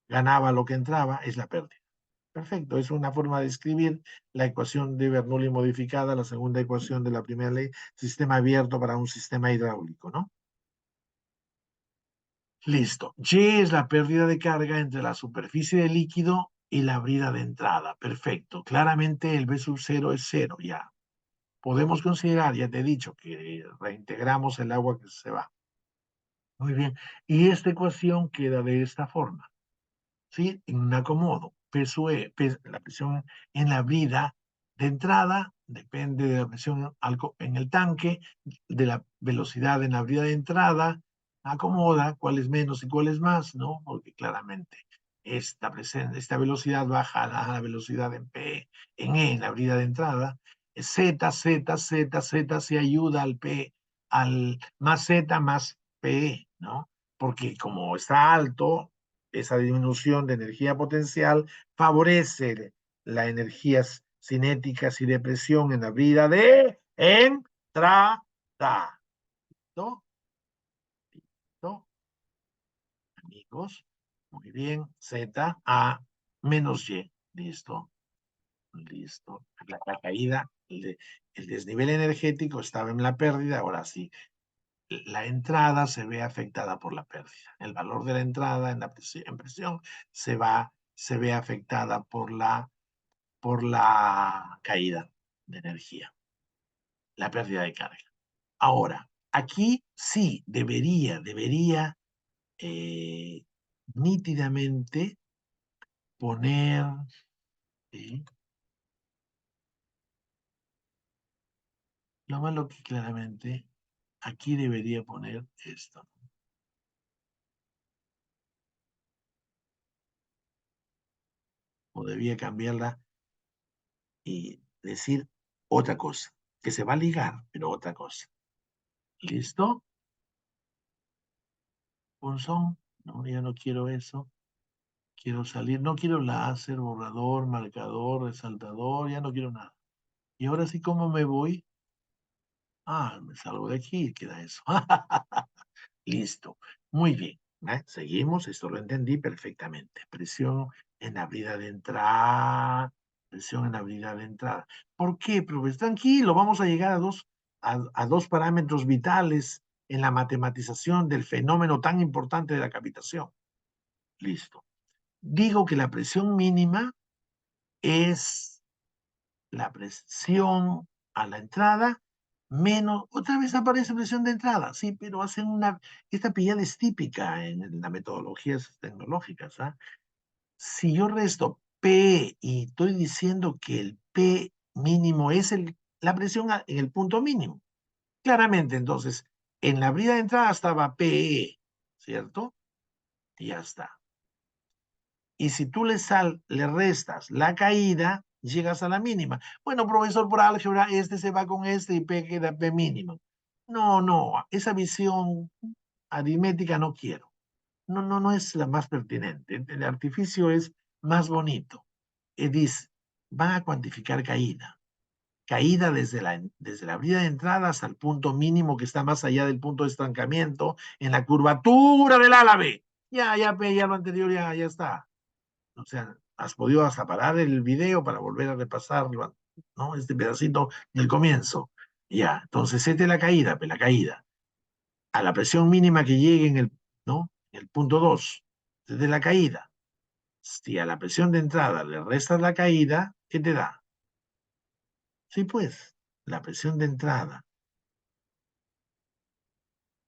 ganaba lo que entraba, es la pérdida. Perfecto, es una forma de escribir la ecuación de Bernoulli modificada, la segunda ecuación de la primera ley, sistema abierto para un sistema hidráulico, ¿no? Listo. Y es la pérdida de carga entre la superficie del líquido y la brida de entrada. Perfecto. Claramente el B sub cero es cero ya. Podemos considerar, ya te he dicho, que reintegramos el agua que se va. Muy bien. Y esta ecuación queda de esta forma. ¿Sí? En un acomodo. Peso E, la presión en la brida de entrada depende de la presión en el tanque, de la velocidad en la brida de entrada, acomoda cuál es menos y cuál es más, ¿no? Porque claramente esta velocidad baja a la velocidad en P, en E, en la brida de entrada. Z, Z, Z, Z se ayuda al P, al más Z más P, ¿no? Porque como está alto, esa disminución de energía potencial favorece las energías cinéticas y de presión en la brida de entrada. ¿No? ¿No? Amigos, muy bien. Z a menos Y. Listo. Listo. La caída, el desnivel energético estaba en la pérdida, ahora sí. La entrada se ve afectada por la pérdida. El valor de la entrada en presión se ve afectada por la caída de energía, la pérdida de carga. Ahora, aquí sí debería eh, nítidamente poner, ¿sí? Lo malo que claramente aquí debería poner esto, o debía cambiarla y decir otra cosa, que se va a ligar, pero otra cosa. ¿Listo? Punzón, no, ya no quiero eso. Quiero salir, no quiero láser, borrador, marcador, resaltador, ya no quiero nada. Y ahora sí, ¿cómo me voy? Ah, me salgo de aquí y queda eso. Listo. Muy bien. Seguimos, esto lo entendí perfectamente. Presión en la brida de entrada. Presión en la brida de entrada. ¿Por qué, profesor? Tranquilo, vamos a llegar a dos parámetros vitales en la matematización del fenómeno tan importante de la cavitación. Listo. Digo que la presión mínima es la presión a la entrada menos, otra vez aparece presión de entrada, sí, pero hacen esta pillada es típica en las metodologías tecnológicas, ¿ah? Si yo resto P y estoy diciendo que el P mínimo es la presión en el punto mínimo, claramente entonces en la brida de entrada estaba PE, ¿cierto? Y ya está. Y si tú le restas la caída, llegas a la mínima. Bueno, profesor, por álgebra, este se va con este y P queda P mínimo. No, no, esa visión aritmética no quiero. No, no, no es la más pertinente. El artificio es más bonito. Dice, van a cuantificar caída. Caída desde la brida de entrada hasta el punto mínimo que está más allá del punto de estancamiento en la curvatura del álave. Ya lo anterior ya está. O sea, has podido hasta parar el video para volver a repasarlo, ¿no? Este pedacito del comienzo. Ya, entonces, esta es la caída, pues la caída. A la presión mínima que llegue ¿no? El punto 2, desde la caída. Si a la presión de entrada le restas la caída, ¿qué te da? Sí, pues, la presión de entrada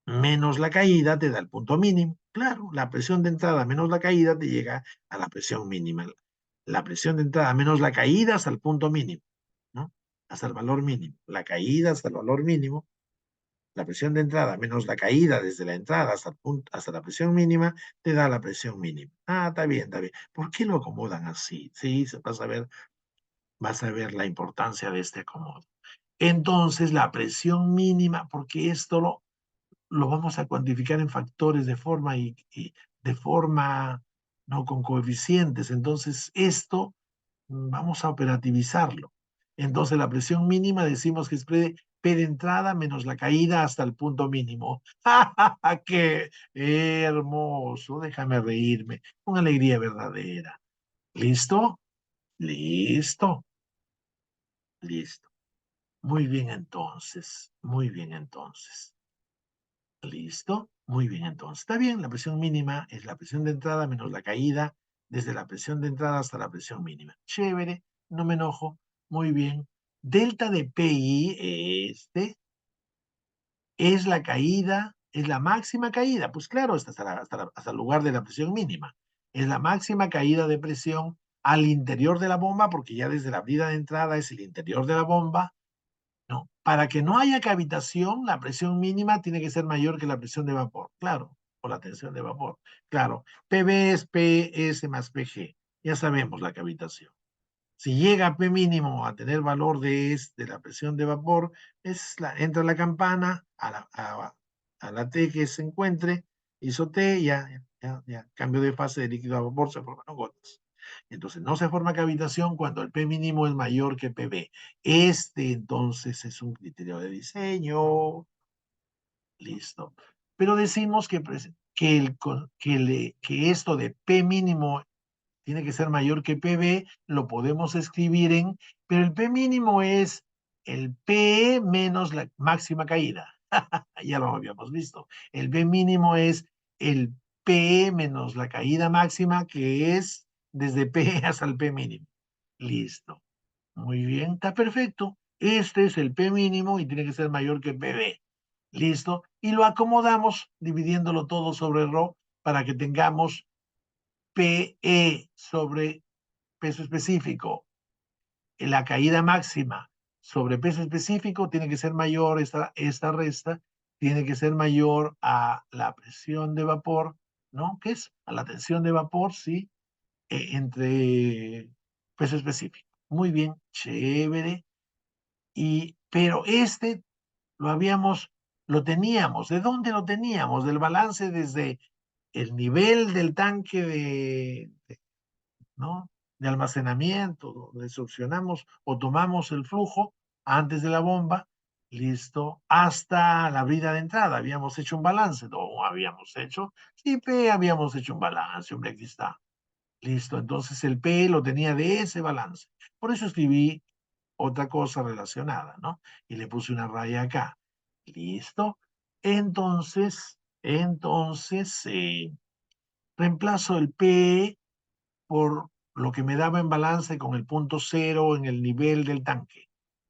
menos la caída te da el punto mínimo. Claro, la presión de entrada menos la caída te llega a la presión mínima. La presión de entrada menos la caída hasta el punto mínimo, ¿no? hasta el valor mínimo. La caída hasta el valor mínimo, la presión de entrada menos la caída desde la entrada hasta, el punto, hasta la presión mínima, te da la presión mínima. Ah, está bien, está bien. ¿Por qué lo acomodan así? Sí, vas a ver la importancia de este acomodo. Entonces, la presión mínima, porque esto lo vamos a cuantificar en factores y de forma, no con coeficientes. Entonces, esto vamos a operativizarlo. Entonces, la presión mínima decimos que es P de entrada menos la caída hasta el punto mínimo. ¡Qué hermoso! Déjame reírme. Una alegría verdadera. ¿Listo? Listo. Listo. Muy bien entonces. Muy bien entonces. ¿Listo? Muy bien entonces. Está bien, la presión mínima es la presión de entrada menos la caída desde la presión de entrada hasta la presión mínima. Chévere, no me enojo. Muy bien. Delta de PI, es la caída, es la máxima caída. Pues claro, hasta el lugar de la presión mínima. Es la máxima caída de presión al interior de la bomba, porque ya desde la brida de entrada es el interior de la bomba. No, para que no haya cavitación, la presión mínima tiene que ser mayor que la presión de vapor, claro, por la tensión de vapor. Claro, PB es PS más PG. Ya sabemos la cavitación. Si llega P mínimo a tener valor de la presión de vapor, entra la campana a la T que se encuentre, hizo T, ya, cambio de fase de líquido a vapor, se forman gotas. Entonces, no se forma cavitación cuando el P mínimo es mayor que PB. Entonces, es un criterio de diseño. Listo. Pero decimos que esto de P mínimo tiene que ser mayor que PB, lo podemos escribir pero el P mínimo es el P menos la máxima caída. Ya lo habíamos visto. El P mínimo es el P menos la caída máxima, que es desde P hasta el P mínimo. Listo. Muy bien, está perfecto. Este es el P mínimo y tiene que ser mayor que PB. Listo. Y lo acomodamos dividiéndolo todo sobre ρ para que tengamos PE sobre peso específico. La caída máxima sobre peso específico tiene que ser mayor, esta resta tiene que ser mayor a la presión de vapor, ¿no? ¿Qué es? A la tensión de vapor, sí, entre peso específico. Muy bien, chévere. Pero lo teníamos. ¿De dónde lo teníamos? Del balance desde el nivel del tanque ¿no? de almacenamiento, donde succionamos o tomamos el flujo antes de la bomba, listo, hasta la brida de entrada. Habíamos hecho un balance, no habíamos hecho, sí, P, habíamos hecho un balance, hombre, aquí está. Listo, entonces el P lo tenía de ese balance. Por eso escribí otra cosa relacionada, ¿no? Y le puse una raya acá. Listo. Entonces, reemplazo el P por lo que me daba en balance con el punto cero en el nivel del tanque.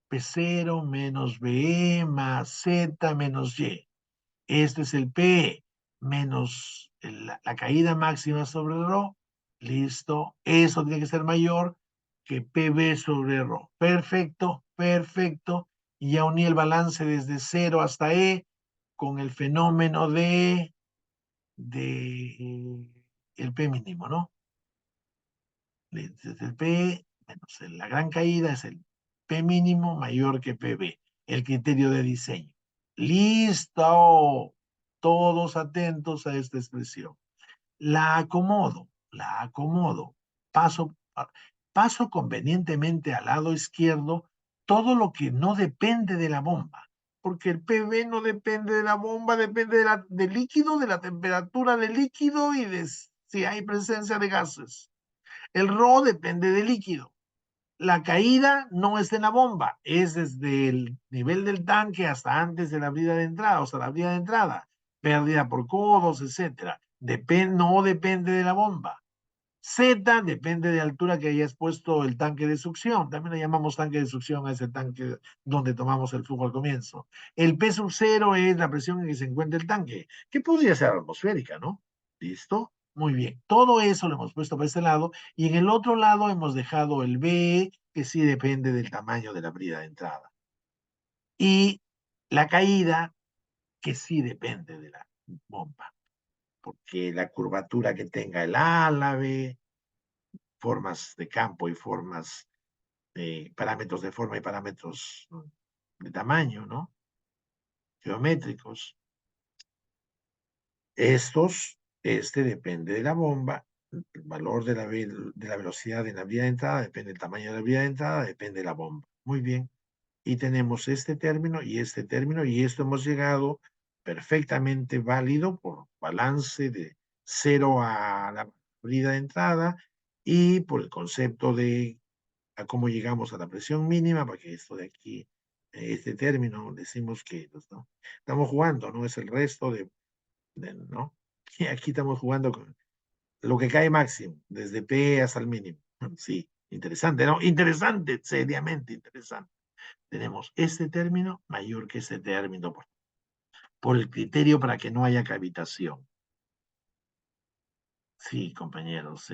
P0 menos BE más Z menos Y. Este es el P menos la caída máxima sobre ρ. Listo. Eso tiene que ser mayor que PB sobre ρ. Perfecto, perfecto. Y ya uní el balance desde 0 hasta E con el fenómeno de el P mínimo, ¿no? Desde el P menos la gran caída es el P mínimo mayor que PB, el criterio de diseño. Listo, todos atentos a esta expresión. La acomodo, paso, paso convenientemente al lado izquierdo todo lo que no depende de la bomba, porque el PB no depende de la bomba, depende del líquido, de la temperatura del líquido y de si hay presencia de gases. El ρ depende del líquido. La caída no es en la bomba, es desde el nivel del tanque hasta antes de la brida de entrada, o sea, la brida de entrada, pérdida por codos, etcétera. No depende de la bomba. Z depende de la altura que hayas puesto el tanque de succión. También le llamamos tanque de succión a ese tanque donde tomamos el flujo al comienzo. El P sub cero es la presión en que se encuentra el tanque, que podría ser atmosférica, ¿no? ¿Listo? Muy bien. Todo eso lo hemos puesto para este lado y en el otro lado hemos dejado el B, que sí depende del tamaño de la brida de entrada. Y la caída, que sí depende de la bomba, porque la curvatura que tenga el álave, formas de campo y formas, parámetros de forma y parámetros de tamaño, ¿no? Geométricos. Este depende de la bomba, el valor de la velocidad de la vía de entrada, depende del tamaño de la vía de entrada, depende de la bomba. Muy bien. Y tenemos este término, y esto hemos llegado perfectamente válido por balance de 0 a la brida de entrada y por el concepto de a cómo llegamos a la presión mínima, porque esto de aquí, este término, decimos que pues, ¿no? Estamos jugando, no es el resto ¿no? Y aquí estamos jugando con lo que cae máximo, desde P hasta el mínimo. Sí, interesante, ¿no? Interesante, seriamente interesante. Tenemos este término mayor que este término por el criterio para que no haya cavitación. Sí, compañeros,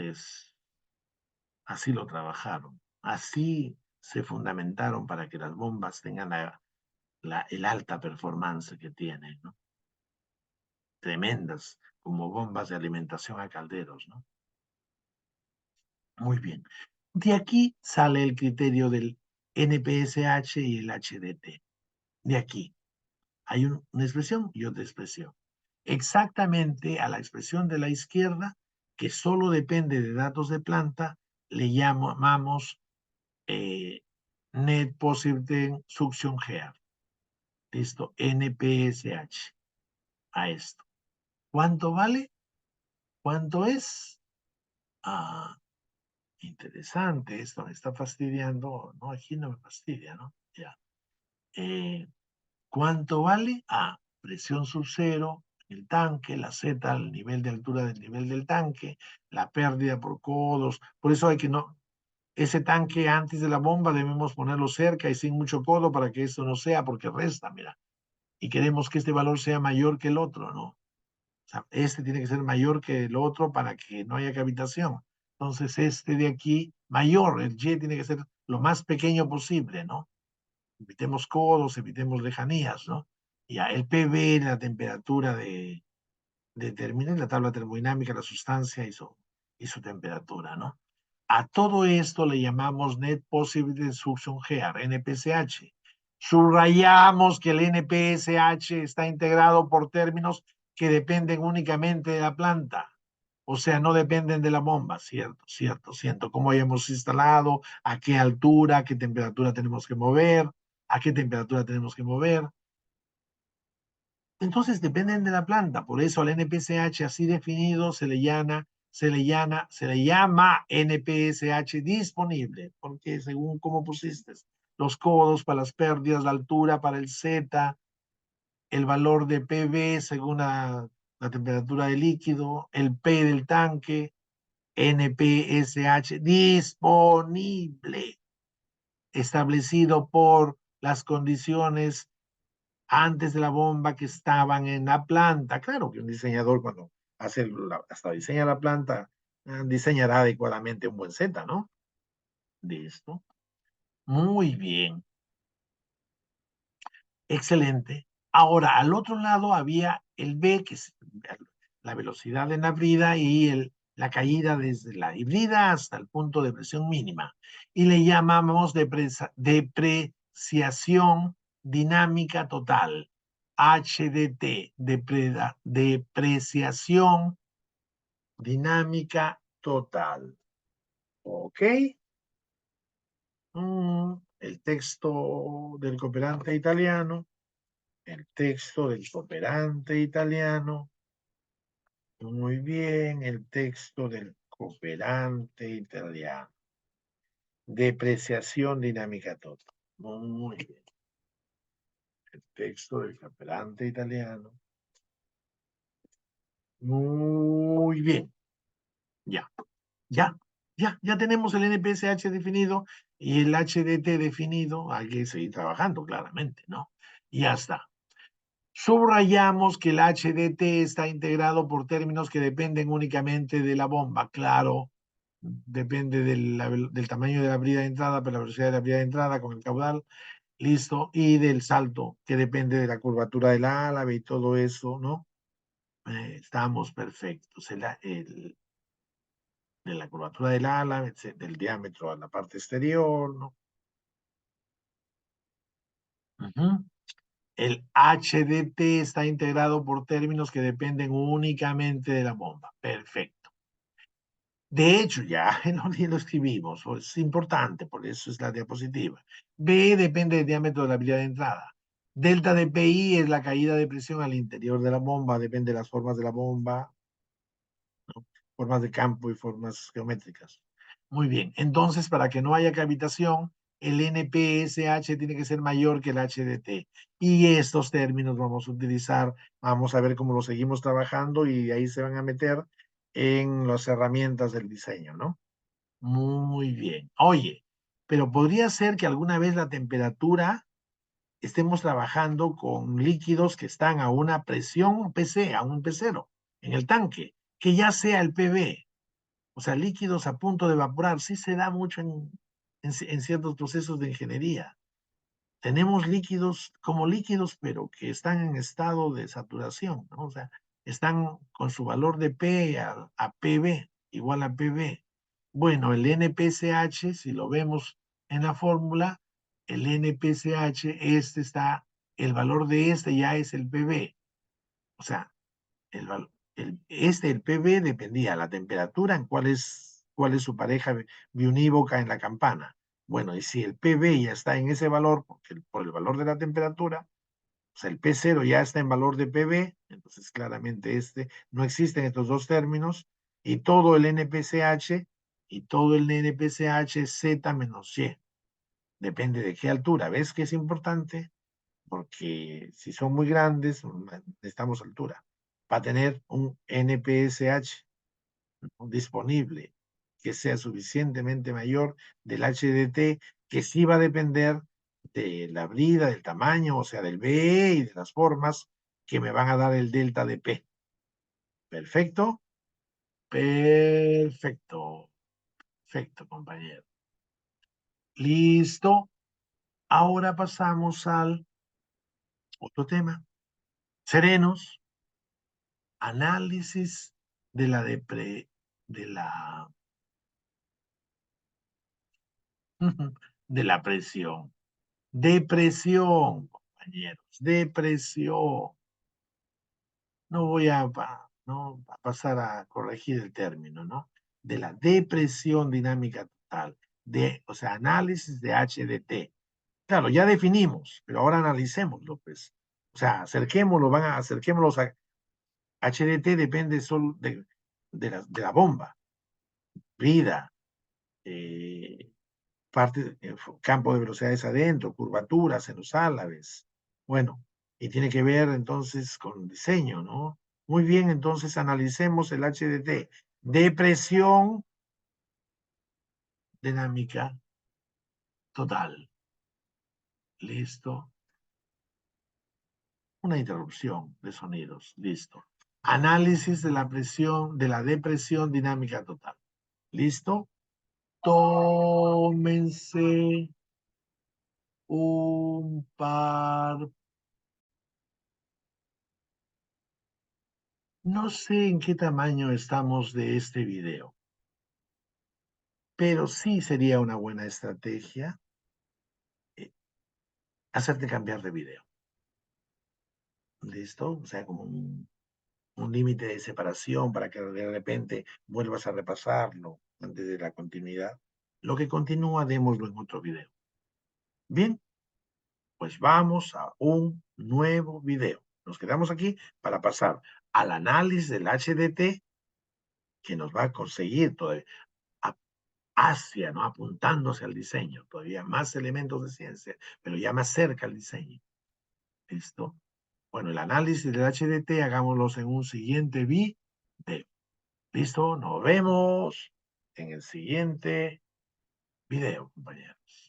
así lo trabajaron. Así se fundamentaron para que las bombas tengan el alta performance que tienen, ¿no? Tremendas, como bombas de alimentación a calderos, ¿no? Muy bien. De aquí sale el criterio del NPSH y el HDT. De aquí hay una expresión y otra expresión. Exactamente a la expresión de la izquierda, que solo depende de datos de planta, le llamamos Net Positive Suction Head. Listo, NPSH. A esto. ¿Cuánto vale? ¿Cuánto es? Ah, interesante, esto me está fastidiando. No, aquí no me fastidia, ¿no? Ya. Eh, ¿Cuánto vale? A, presión sub cero, el tanque, la Z al nivel de altura del nivel del tanque, la pérdida por codos. Por eso hay que no, ese tanque antes de la bomba debemos ponerlo cerca y sin mucho codo para que esto no sea, porque resta, mira. Y queremos que este valor sea mayor que el otro, ¿no? O sea, este tiene que ser mayor que el otro para que no haya cavitación. Entonces, este de aquí, mayor, el Y tiene que ser lo más pequeño posible, ¿no? Evitemos codos, evitemos lejanías, ¿no? Ya, el PV, la temperatura determina la tabla termodinámica, la sustancia y su temperatura, ¿no? A todo esto le llamamos Net Possible Suction Heat, NPSH. Subrayamos que el NPSH está integrado por términos que dependen únicamente de la planta. O sea, no dependen de la bomba, cierto, cierto, cierto. Cómo hayamos instalado, a qué altura, a qué temperatura tenemos que mover, a qué temperatura tenemos que mover. Entonces dependen de la planta. Por eso al NPSH así definido se le llama NPSH disponible, porque según cómo pusiste los codos para las pérdidas, la altura para el Z, el valor de PV según la temperatura del líquido, el P del tanque, NPSH disponible, establecido por las condiciones antes de la bomba que estaban en la planta. Claro que un diseñador cuando hasta diseña la planta, diseñará adecuadamente un buen Z, ¿no? De esto. Muy bien. Excelente. Ahora, al otro lado había el B, que es la velocidad en la brida y la caída desde la hibrida hasta el punto de presión mínima. Y le llamamos depreciación dinámica total, HDT, depreciación dinámica total. ¿Ok? El texto del cooperante italiano. El texto del cooperante italiano. Muy bien, el texto del cooperante italiano. Depreciación dinámica total. Muy bien. El texto del cooperante italiano. Muy bien. Ya, ya, ya tenemos el NPSH definido y el HDT definido. Hay que seguir trabajando, claramente, ¿no? Y ya está. Subrayamos que el HDT está integrado por términos que dependen únicamente de la bomba, claro, depende del tamaño de la brida de entrada, pero la velocidad de la brida de entrada con el caudal, listo, y del salto, que depende de la curvatura del álave y todo eso, ¿no? Estamos perfectos. De la curvatura del álave, del diámetro a la parte exterior, ¿no? Ujú. El HDT está integrado por términos que dependen únicamente de la bomba. Perfecto. De hecho, ya lo escribimos, es importante, por eso es la diapositiva. B depende del diámetro de la vía de entrada. Delta de PI es la caída de presión al interior de la bomba, depende de las formas de la bomba, ¿no? Formas de campo y formas geométricas. Muy bien, entonces para que no haya cavitación, el NPSH tiene que ser mayor que el HDT. Y estos términos vamos a utilizar, vamos a ver cómo los seguimos trabajando y ahí se van a meter en las herramientas del diseño, ¿no? Muy bien. Oye, pero podría ser que alguna vez la temperatura estemos trabajando con líquidos que están a una presión PC, a un P0 en el tanque, que ya sea el PB, o sea, líquidos a punto de evaporar. Sí se da mucho en ciertos procesos de ingeniería. Tenemos líquidos como líquidos, pero que están en estado de saturación, ¿no? O sea, están con su valor de P a PB, igual a PB. Bueno, el NPCH, si lo vemos en la fórmula, el NPCH, el valor de este ya es el PB. O sea, el PB dependía de la temperatura en cuál es su pareja biunívoca en la campana. Bueno, y si el PB ya está en ese valor, por el valor de la temperatura, o sea, el P0 ya está en valor de PB, entonces claramente no existen estos dos términos, y todo el NPCH es Z menos Y. Depende de qué altura. ¿Ves que es importante? Porque si son muy grandes, necesitamos altura. Para tener un NPSH, ¿no?, disponible, que sea suficientemente mayor del HDT, que sí va a depender de la brida, del tamaño, o sea, del BE y de las formas que me van a dar el delta de P. ¿Perfecto? Perfecto. Perfecto, compañero. Listo. Ahora pasamos al otro tema. Serenos. Análisis de la de la de la presión. Depresión, compañeros, depresión. No voy no, a pasar a corregir el término, ¿no? De la depresión dinámica total, o sea, análisis de HDT. Claro, ya definimos, pero ahora analicémoslo, pues. O sea, acerquémoslos a HDT, depende solo de la bomba, vida, eh, campo de velocidades adentro, curvaturas en los álabes. Bueno, y tiene que ver entonces con diseño, ¿no? Muy bien, entonces analicemos el HDT. Depresión dinámica total. Listo. Una interrupción de sonidos. Listo. Análisis de la presión, de la depresión dinámica total. ¿Listo? Tómense un par. No sé en qué tamaño estamos de este video, pero sí sería una buena estrategia eh, hacerte cambiar de video. ¿Listo? O sea, como un límite de separación para que de repente vuelvas a repasarlo antes de la continuidad. Lo que continúa, démoslo en otro video. Bien, pues vamos a un nuevo video. Nos quedamos aquí para pasar al análisis del HDT que nos va a conseguir todavía hacia, ¿no? Apuntándose al diseño, todavía más elementos de ciencia, pero ya más cerca al diseño. ¿Listo? Bueno, el análisis del HDT hagámoslos en un siguiente video. ¿Listo? Nos vemos en el siguiente video, compañeros.